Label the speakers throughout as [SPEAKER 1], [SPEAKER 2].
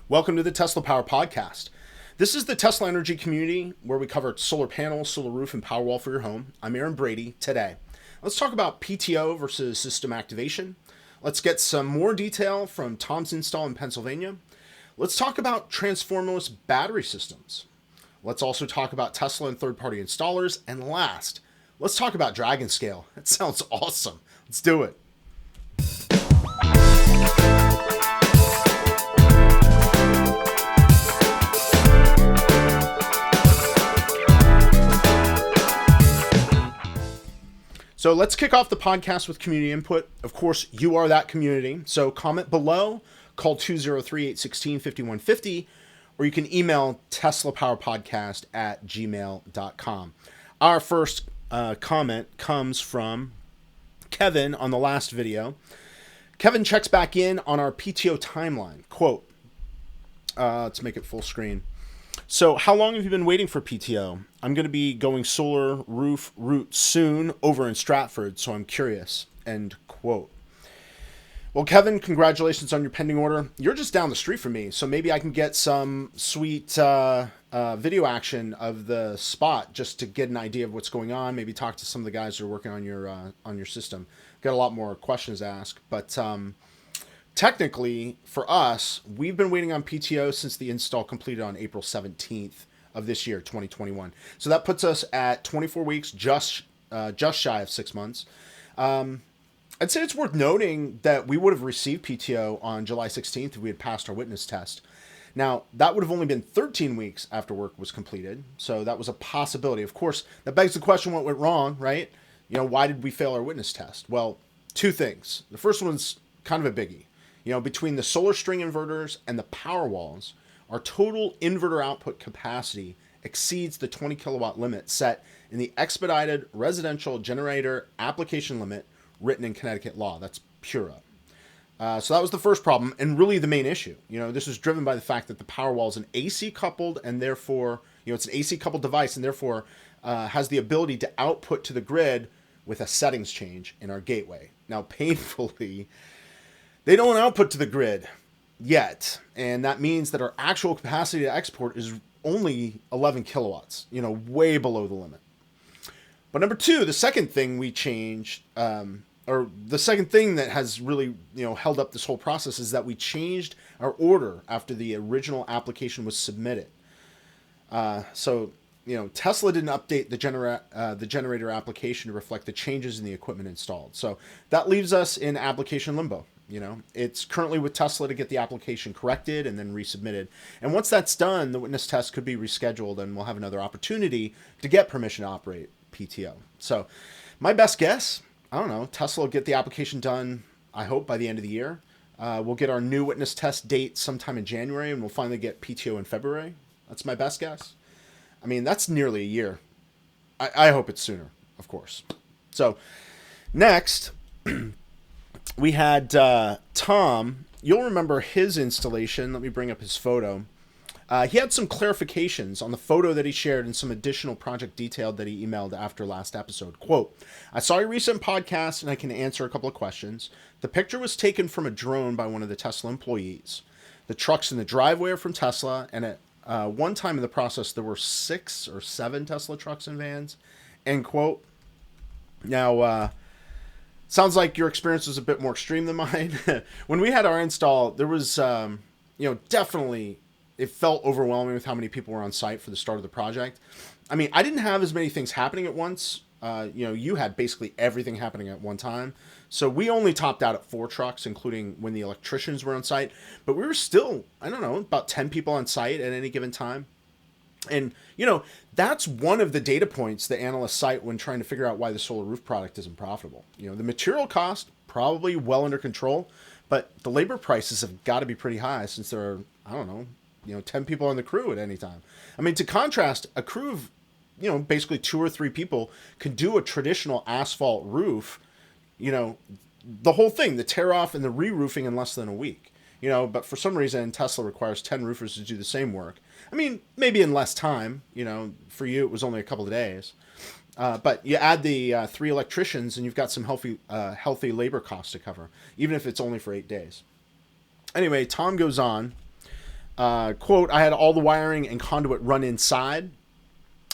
[SPEAKER 1] Welcome to the Tesla Power Podcast. This is the Tesla Energy community where we cover solar panels, solar roof, and Powerwall for your home. I'm Aaron Brady. Today, let's talk about PTO versus system activation. Let's get some more detail from Tom's install in Pennsylvania. Let's talk about transformerless battery systems. Let's also talk about Tesla and third-party installers. And last, let's talk about Dragonscale. That sounds awesome. Let's do it. So let's kick off the podcast with community input. Of course, you are that community. So comment below, call 203-816-5150, or you can email teslapowerpodcast@gmail.com. Our first comment comes from Kevin on the last video. Kevin checks back in on our PTO timeline. Quote, let's make it full screen. So how long have you been waiting for PTO? I'm going to be going solar roof route soon over in Stratford, so I'm curious. End quote. Well, Kevin, congratulations on your pending order. You're just down the street from me, so maybe I can get some sweet video action of the spot just to get an idea of what's going on. Maybe talk to some of the guys who are working on your system. Got a lot more questions to ask, but technically, for us, we've been waiting on PTO since the install completed on April 17th of this year, 2021. So that puts us at 24 weeks, just shy of 6 months. I'd say it's worth noting that we would have received PTO on July 16th if we had passed our witness test. Now, that would have only been 13 weeks after work was completed, so that was a possibility. Of course, that begs the question, what went wrong, right? Why did we fail our witness test? Well, two things. The first one's kind of a biggie. Between the solar string inverters and the power walls, our total inverter output capacity exceeds the 20 kilowatt limit set in the expedited residential generator application limit written in Connecticut law. That's PURA. So that was the first problem and really the main issue. This was driven by the fact that the power wall is an AC coupled and therefore, it's an AC coupled device and therefore has the ability to output to the grid with a settings change in our gateway. Now, painfully, they don't output to the grid yet, and that means that our actual capacity to export is only 11 kilowatts, way below the limit. But number two, the second thing we changed, or the second thing that has really, held up this whole process is that we changed our order after the original application was submitted. So Tesla didn't update the generator application to reflect the changes in the equipment installed. So that leaves us in application limbo. It's currently with Tesla to get the application corrected and then resubmitted. And once that's done, the witness test could be rescheduled and we'll have another opportunity to get permission to operate PTO. So my best guess, I don't know, Tesla will get the application done, I hope, by the end of the year. We'll get our new witness test date sometime in January and we'll finally get PTO in February. That's my best guess. I mean, that's nearly a year. I hope it's sooner, of course. So next, we had Tom. You'll remember his installation. Let me bring up his photo. He had some clarifications on the photo that he shared and some additional project detail that he emailed after last episode. Quote, I saw your recent podcast and I can answer a couple of questions. The picture was taken from a drone by one of the Tesla employees. The trucks in the driveway are from Tesla, and at one time in the process, there were 6 or 7 Tesla trucks and vans. End quote. Now, sounds like your experience was a bit more extreme than mine. When we had our install, there was, definitely, it felt overwhelming with how many people were on site for the start of the project. I mean, I didn't have as many things happening at once. You had basically everything happening at one time. So we only topped out at 4 trucks, including when the electricians were on site. But we were still, about 10 people on site at any given time. And, that's one of the data points that analysts cite when trying to figure out why the solar roof product isn't profitable. The material cost, probably well under control, but the labor prices have got to be pretty high since there are, 10 people on the crew at any time. I mean, to contrast, a crew of, basically 2 or 3 people can do a traditional asphalt roof, the whole thing, the tear off and the re-roofing in less than a week. But for some reason, Tesla requires 10 roofers to do the same work. I mean, maybe in less time, for you, it was only a couple of days. But you add the 3 electricians and you've got some healthy labor costs to cover, even if it's only for 8 days. Anyway, Tom goes on. Quote, I had all the wiring and conduit run inside.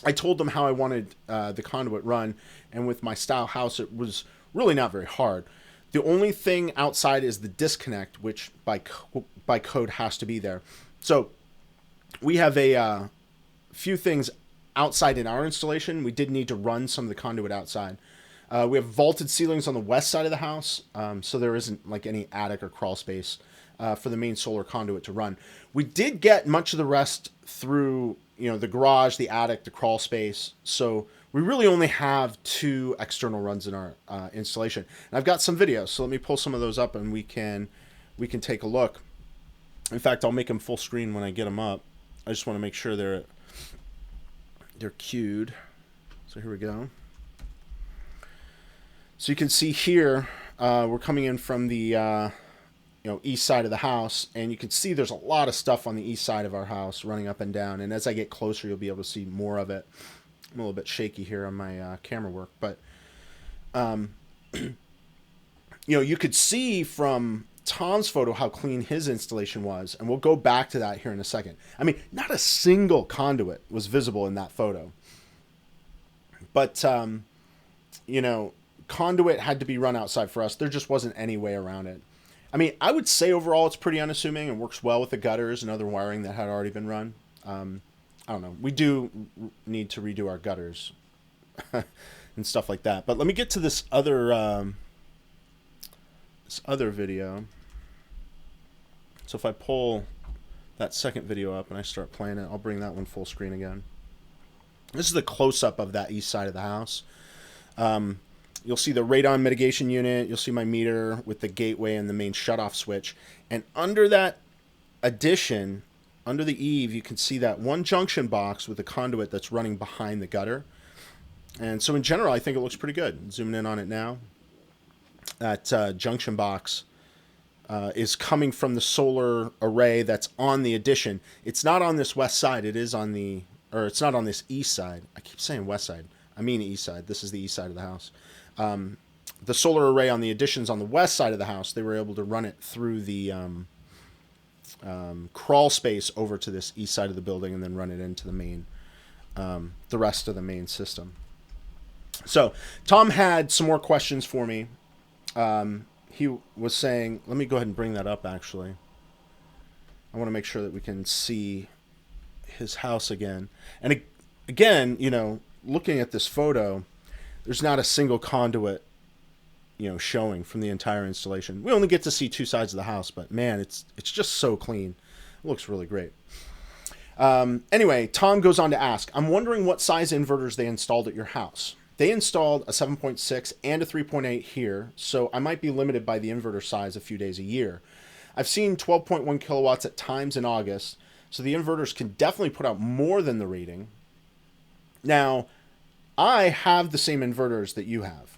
[SPEAKER 1] I told them how I wanted the conduit run, and with my style house, it was really not very hard. The only thing outside is the disconnect, which by code has to be there. So we have a few things outside in our installation. We did need to run some of the conduit outside. We have vaulted ceilings on the west side of the house, so there isn't like any attic or crawl space for the main solar conduit to run. We did get much of the rest through, the garage, the attic, the crawl space. So we really only have 2 external runs in our installation. And I've got some videos, so let me pull some of those up and we can take a look. In fact, I'll make them full screen when I get them up. I just want to make sure they're queued. So here we go. So you can see here, we're coming in from the east side of the house, and you can see there's a lot of stuff on the east side of our house running up and down. And as I get closer, you'll be able to see more of it. I'm a little bit shaky here on my camera work, but you could see from Tom's photo how clean his installation was, and we'll go back to that here in a second. I mean, not a single conduit was visible in that photo, but conduit had to be run outside for us. There just wasn't any way around it. I mean, I would say overall it's pretty unassuming and works well with the gutters and other wiring that had already been run. I don't know. We do need to redo our gutters and stuff like that. But let me get to this other video. So if I pull that second video up and I start playing it, I'll bring that one full screen again. This is the close-up of that east side of the house. You'll see the radon mitigation unit. You'll see my meter with the gateway and the main shutoff switch. And under that addition, under the eave, you can see that one junction box with a conduit that's running behind the gutter. And so in general, I think it looks pretty good. Zooming in on it now. That junction box is coming from the solar array that's on the addition. It's not on this west side. It is on the, or it's not on this east side. I keep saying west side. I mean east side. This is the east side of the house. The solar array on the additions on the west side of the house, they were able to run it through the crawl space over to this east side of the building and then run it into the main, the rest of the main system. So Tom had some more questions for me. He was saying, let me go ahead and bring that up actually. I want to make sure that we can see his house again. And again, looking at this photo, there's not a single conduit, showing from the entire installation. We only get to see 2 sides of the house, but man, it's just so clean. It looks really great. Anyway, Tom goes on to ask, I'm wondering what size inverters they installed at your house. They installed a 7.6 and a 3.8 here, so I might be limited by the inverter size a few days a year. I've seen 12.1 kilowatts at times in August, so the inverters can definitely put out more than the rating. Now, I have the same inverters that you have.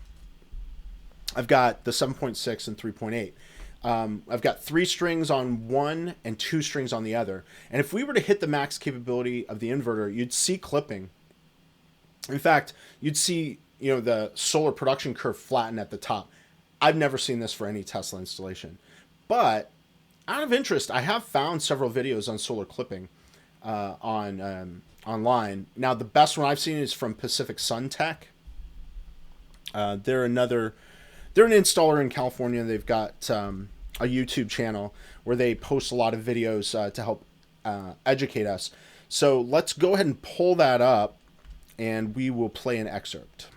[SPEAKER 1] I've got the 7.6 and 3.8. I've got 3 strings on one and 2 strings on the other. And if we were to hit the max capability of the inverter, you'd see clipping. In fact, you'd see, the solar production curve flatten at the top. I've never seen this for any Tesla installation. But out of interest, I have found several videos on solar clipping online. Now, the best one I've seen is from Pacific Sun Tech. They're an installer in California. They've got a YouTube channel where they post a lot of videos to help educate us. So let's go ahead and pull that up, and we will play an excerpt.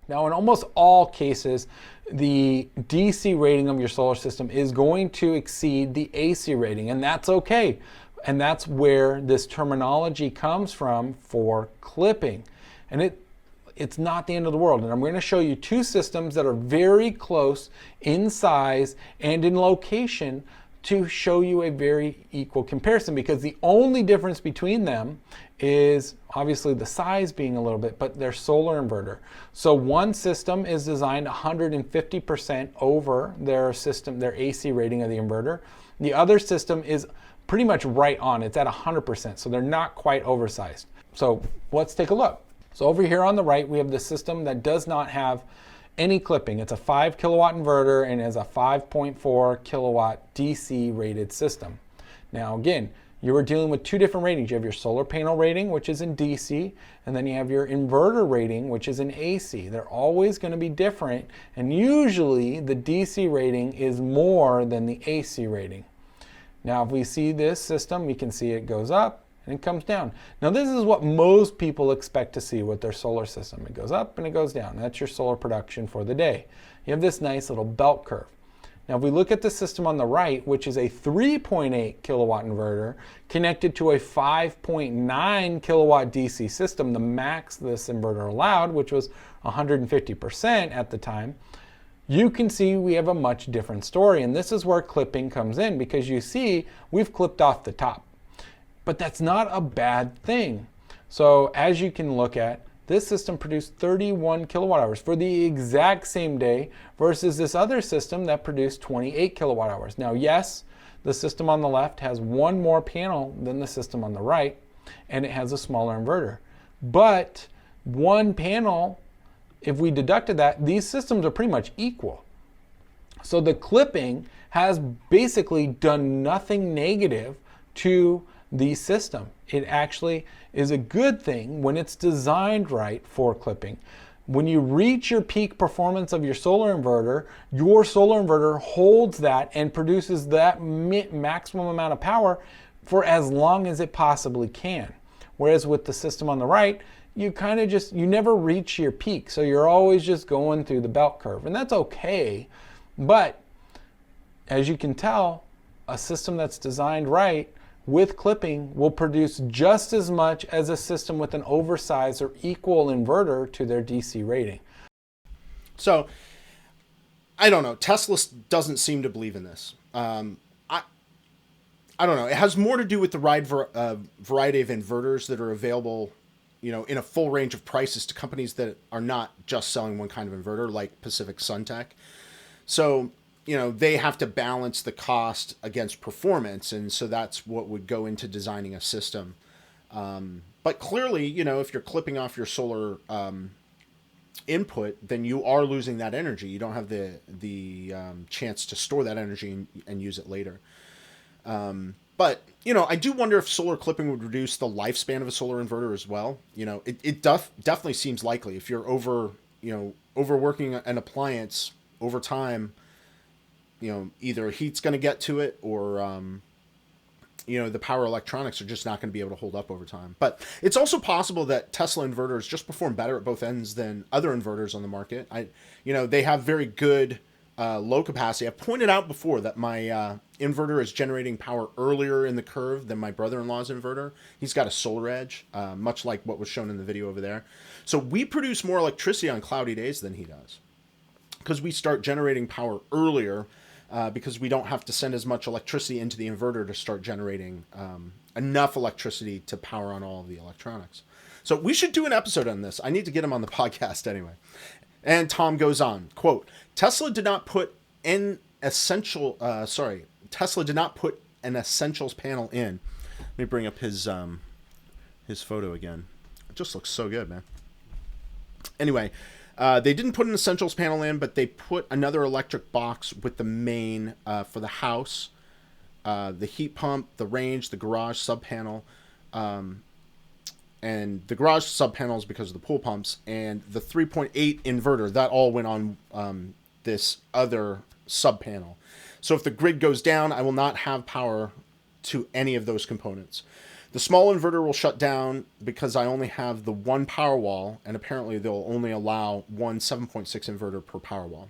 [SPEAKER 2] Now, in almost all cases, the DC rating of your solar system is going to exceed the AC rating, and that's okay. And that's where this terminology comes from for clipping. And it's not the end of the world. And I'm going to show you 2 systems that are very close in size and in location to show you a very equal comparison, because the only difference between them is obviously the size being a little bit, but their solar inverter. So one system is designed 150% over their system, their AC rating of the inverter. The other system is pretty much right on. It's at 100%, so they're not quite oversized. So let's take a look. So over here on the right, we have the system that does not have any clipping. It's a 5 kilowatt inverter and is a 5.4 kilowatt DC rated system. Now again, you are dealing with two different ratings. You have your solar panel rating, which is in DC, and then you have your inverter rating, which is in AC. They're always going to be different, and usually the DC rating is more than the AC rating. Now if we see this system, we can see it goes up and it comes down. Now this is what most people expect to see with their solar system. It goes up and it goes down. That's your solar production for the day. You have this nice little belt curve. Now if we look at the system on the right, which is a 3.8 kilowatt inverter connected to a 5.9 kilowatt DC system, the max this inverter allowed, which was 150% at the time, you can see we have a much different story. And this is where clipping comes in, because you see we've clipped off the top. But that's not a bad thing. So as you can look at, this system produced 31 kilowatt hours for the exact same day versus this other system that produced 28 kilowatt hours. Now, yes, the system on the left has one more panel than the system on the right, and it has a smaller inverter. But one panel, if we deducted that, these systems are pretty much equal. So the clipping has basically done nothing negative to the system. It actually is a good thing when it's designed right for clipping. When you reach your peak performance of your solar inverter holds that and produces that maximum amount of power for as long as it possibly can. Whereas with the system on the right, you kind of you never reach your peak. So you're always just going through the belt curve, and that's okay. But as you can tell, a system that's designed right with clipping will produce just as much as a system with an oversized or equal inverter to their DC rating.
[SPEAKER 1] So, I don't know. Tesla doesn't seem to believe in this. I don't know. It has more to do with the variety of inverters that are available, in a full range of prices to companies that are not just selling one kind of inverter, like Pacific Suntech. So, they have to balance the cost against performance. And so that's what would go into designing a system. But clearly, if you're clipping off your solar input, then you are losing that energy. You don't have the chance to store that energy and use it later. But, I do wonder if solar clipping would reduce the lifespan of a solar inverter as well. It definitely seems likely. If you're overworking an appliance over time, either heat's going to get to it or, the power electronics are just not going to be able to hold up over time. But it's also possible that Tesla inverters just perform better at both ends than other inverters on the market. They have very good low capacity. I've pointed out before that my inverter is generating power earlier in the curve than my brother-in-law's inverter. He's got a solar edge, much like what was shown in the video over there. So we produce more electricity on cloudy days than he does, because we start generating power earlier, because we don't have to send as much electricity into the inverter to start generating enough electricity to power on all of the electronics. So we should do an episode on this. I need to get him on the podcast anyway. And Tom goes on, quote, Tesla did not put an essentials panel in. Let me bring up his photo again. It just looks so good, man. Anyway, they didn't put an essentials panel in, but they put another electric box with the main for the house, the heat pump, the range, the garage sub panel, and the garage sub panels because of the pool pumps, and the 3.8 inverter. That all went on this other sub panel. So if the grid goes down, I will not have power to any of those components. The small inverter will shut down because I only have the one power wall, and apparently they'll only allow one 7.6 inverter per power wall.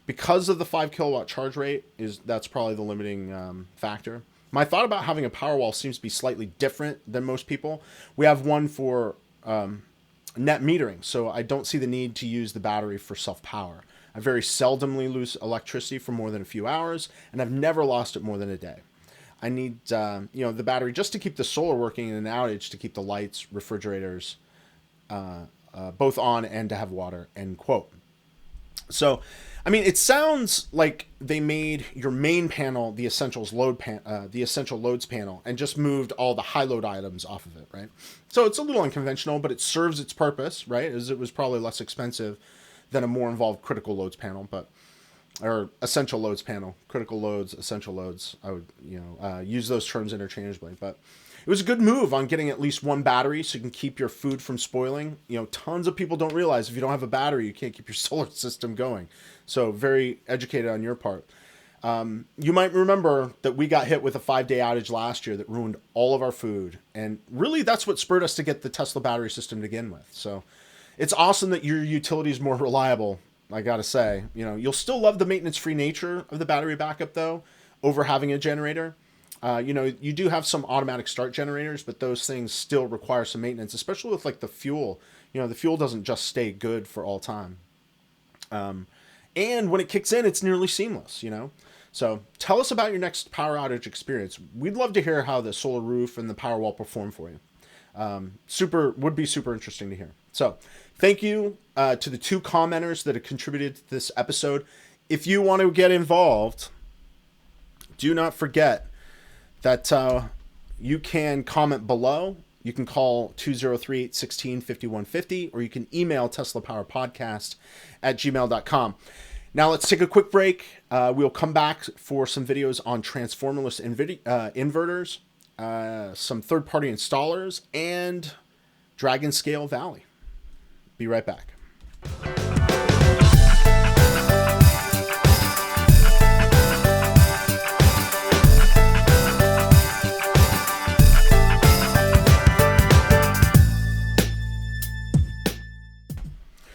[SPEAKER 1] Because of the 5 kilowatt charge rate, that's probably the limiting factor. My thought about having a power wall seems to be slightly different than most people. We have one for net metering, so I don't see the need to use the battery for self-power. I very seldomly lose electricity for more than a few hours, and I've never lost it more than a day. I need the battery just to keep the solar working in an outage, to keep the lights, refrigerators both on, and to have water, end quote. So, I mean, it sounds like they made your main panel the essential loads panel, and just moved all the high load items off of it, right? So it's a little unconventional, but it serves its purpose, right? As it was probably less expensive than a more involved critical loads panel. But or essential loads panel, critical loads, essential loads. I would, use those terms interchangeably, but it was a good move on getting at least one battery so you can keep your food from spoiling. Tons of people don't realize if you don't have a battery, you can't keep your solar system going. So very educated on your part. You might remember that we got hit with a 5-day outage last year that ruined all of our food. And really that's what spurred us to get the Tesla battery system to begin with. So it's awesome that your utility is more reliable. I gotta say, you'll still love the maintenance-free nature of the battery backup though, over having a generator. You do have some automatic start generators, but those things still require some maintenance, especially with like the fuel. The fuel doesn't just stay good for all time. And when it kicks in, it's nearly seamless, So tell us about your next power outage experience. We'd love to hear how the solar roof and the Powerwall perform for you. Would be super interesting to hear. So thank you to the 2 commenters that have contributed to this episode. If you want to get involved, do not forget that you can comment below. You can call 203-816-5150, or you can email teslapowerpodcast@gmail.com. Now let's take a quick break. We'll come back for some videos on transformerless inverters, some third-party installers, and Dragonscale Valley. Be right back.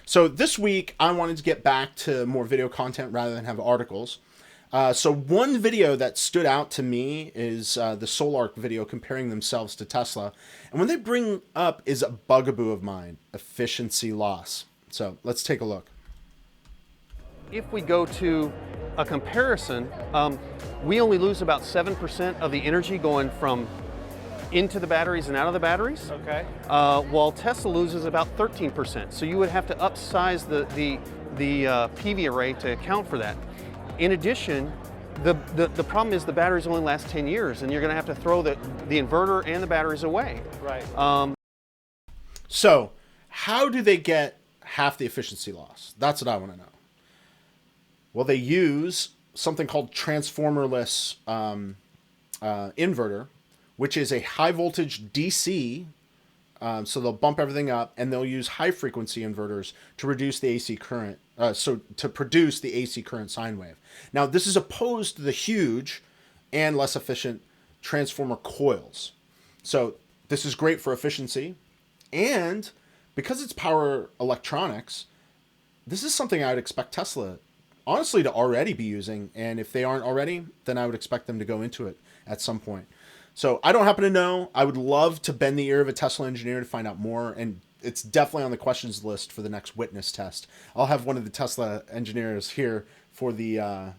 [SPEAKER 1] So this week, I wanted to get back to more video content rather than have articles. So one video that stood out to me is the Sol-Ark video comparing themselves to Tesla. And what they bring up is a bugaboo of mine, efficiency loss. So let's take a look.
[SPEAKER 3] If we go to a comparison, we only lose about 7% of the energy going from into the batteries and out of the batteries.
[SPEAKER 4] Okay.
[SPEAKER 3] While Tesla loses about 13%. So you would have to upsize the PV array to account for that. In addition, the problem is the batteries only last 10 years, and you're going to have to throw the inverter and the batteries away.
[SPEAKER 4] Right.
[SPEAKER 1] So how do they get half the efficiency loss? That's what I want to know. Well, they use something called transformerless inverter, which is a high voltage DC. So they'll bump everything up, and they'll use high frequency inverters to reduce the AC current. So to produce the AC current sine wave. Now this is opposed to the huge and less efficient transformer coils. So this is great for efficiency, and because it's power electronics, this is something I would expect Tesla, honestly, to already be using. And if they aren't already, then I would expect them to go into it at some point. So I don't happen to know. I would love to bend the ear of a Tesla engineer to find out more. And it's definitely on the questions list for the next witness test. I'll have one of the Tesla engineers here for the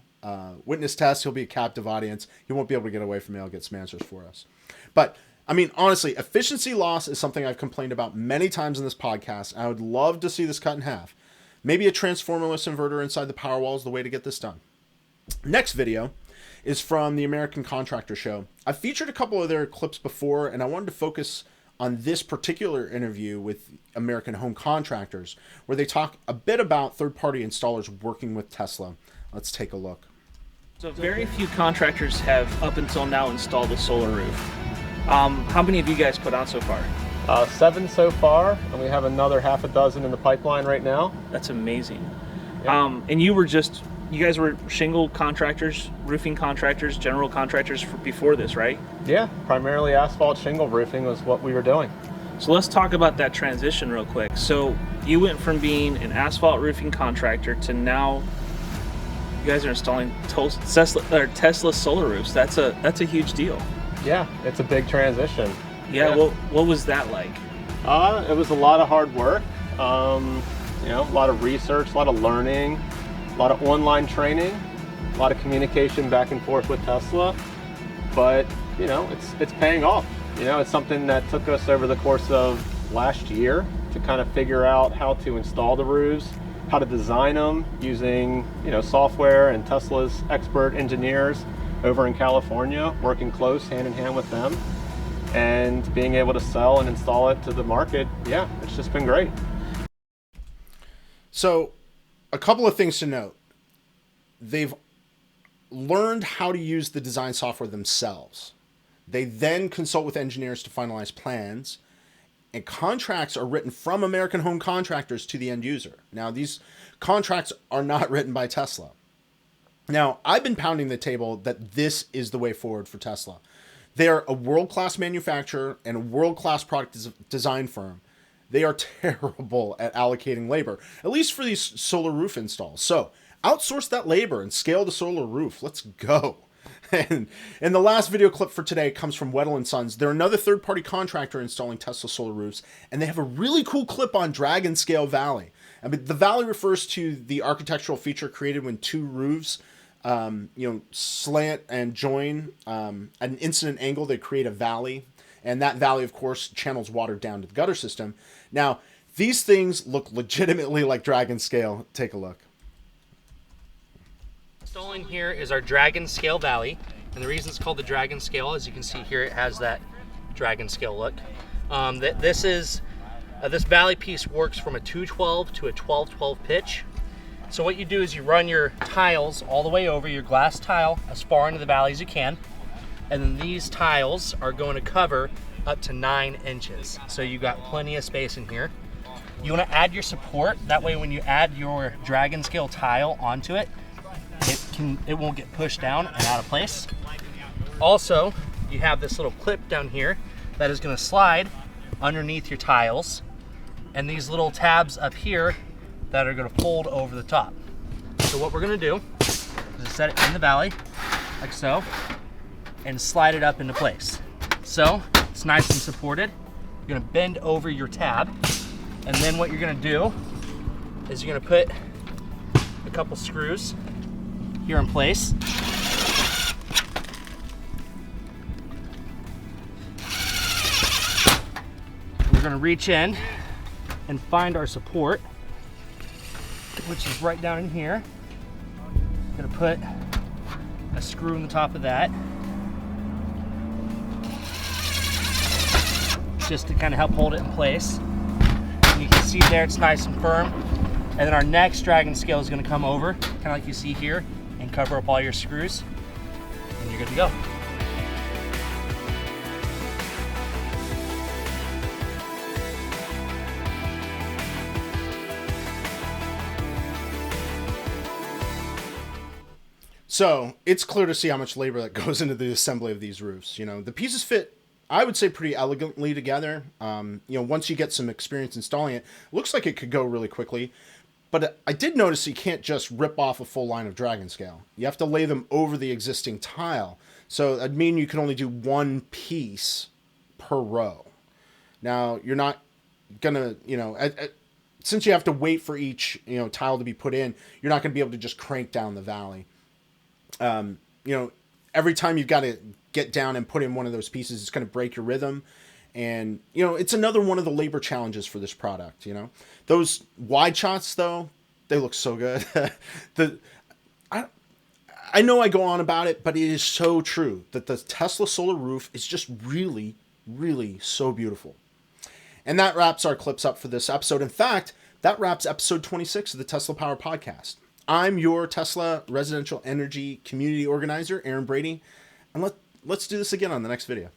[SPEAKER 1] witness test. He'll be a captive audience. He won't be able to get away from me. I'll get some answers for us. But I mean, honestly, efficiency loss is something I've complained about many times in this podcast. I would love to see this cut in half. Maybe a transformerless inverter inside the Powerwall is the way to get this done. Next video is from the American Contractor Show. I've featured a couple of their clips before, and I wanted to focus on this particular interview with American home contractors, where they talk a bit about third-party installers working with Tesla. Let's take a look.
[SPEAKER 4] So very few contractors have up until now installed a solar roof. How many have you guys put on so far?
[SPEAKER 5] 7 so far, and we have another half a dozen in the pipeline right now.
[SPEAKER 4] That's amazing.
[SPEAKER 5] Yeah.
[SPEAKER 4] And you guys were shingle contractors, roofing contractors, general contractors before this, right?
[SPEAKER 5] Yeah, primarily asphalt shingle roofing was what we were doing.
[SPEAKER 4] So let's talk about that transition real quick. So you went from being an asphalt roofing contractor to now you guys are installing Tesla solar roofs. That's a huge deal.
[SPEAKER 5] Yeah, it's a big transition.
[SPEAKER 4] Yeah. What was that like?
[SPEAKER 5] It was a lot of hard work. A lot of research, a lot of learning, a lot of online training, a lot of communication back and forth with Tesla. But it's paying off. It's something that took us over the course of last year to kind of figure out how to install the roofs, how to design them using software and Tesla's expert engineers over in California, working close hand in hand with them, and being able to sell and install it to the market. Yeah, it's just been great.
[SPEAKER 1] So a couple of things to note. they've learned how to use the design software themselves. They then consult with engineers to finalize plans, and contracts are written from American home contractors to the end user. Now, these contracts are not written by Tesla. Now, I've been pounding the table that this is the way forward for Tesla. They are a world-class manufacturer and a world-class product design firm. They are terrible at allocating labor, at least for these solar roof installs. So, outsource that labor and scale the solar roof. Let's go. And the last video clip for today comes from Weddle & Sons. They're another third-party contractor installing Tesla solar roofs, and they have a really cool clip on Dragonscale Valley. I mean, the valley refers to the architectural feature created when two roofs, slant and join at an incident angle. They create a valley, and that valley, of course, channels water down to the gutter system. Now, these things look legitimately like Dragonscale. Take a look.
[SPEAKER 6] Installing here is our Dragonscale Valley, and the reason it's called the Dragonscale, as you can see here, it has that Dragonscale look. This valley piece works from a 212 to a 1212 pitch. So what you do is you run your tiles all the way over, your glass tile, as far into the valley as you can, and then these tiles are going to cover up to 9 inches. So you've got plenty of space in here. You want to add your support, that way when you add your Dragonscale tile onto it, it won't get pushed down and out of place. Also, you have this little clip down here that is going to slide underneath your tiles, and these little tabs up here that are going to fold over the top. So what we're going to do is set it in the valley like so and slide it up into place. So it's nice and supported. You're going to bend over your tab, and then what you're going to do is you're going to put a couple screws here in place. We're going to reach in and find our support, which is right down in here. I'm going to put a screw in the top of that, just to kind of help hold it in place. And you can see there it's nice and firm. And then our next Dragonscale is going to come over, kind of like you see here, and cover up all your screws, and you're good to go.
[SPEAKER 1] So it's clear to see how much labor that goes into the assembly of these roofs. You know, the pieces fit, I would say, pretty elegantly together. Once you get some experience installing it, looks like it could go really quickly. But I did notice you can't just rip off a full line of Dragonscale. You have to lay them over the existing tile. So that'd mean you can only do one piece per row. Now, you're not going to, since you have to wait for each, tile to be put in, you're not going to be able to just crank down the valley. Every time you've got to get down and put in one of those pieces, it's going to break your rhythm. And, it's another one of the labor challenges for this product, Those wide shots, though, they look so good. I know I go on about it, but it is so true that the Tesla solar roof is just really, really so beautiful. And that wraps our clips up for this episode. In fact, that wraps episode 26 of the Tesla Power Podcast. I'm your Tesla residential energy community organizer, Aaron Brady, and let's do this again on the next video.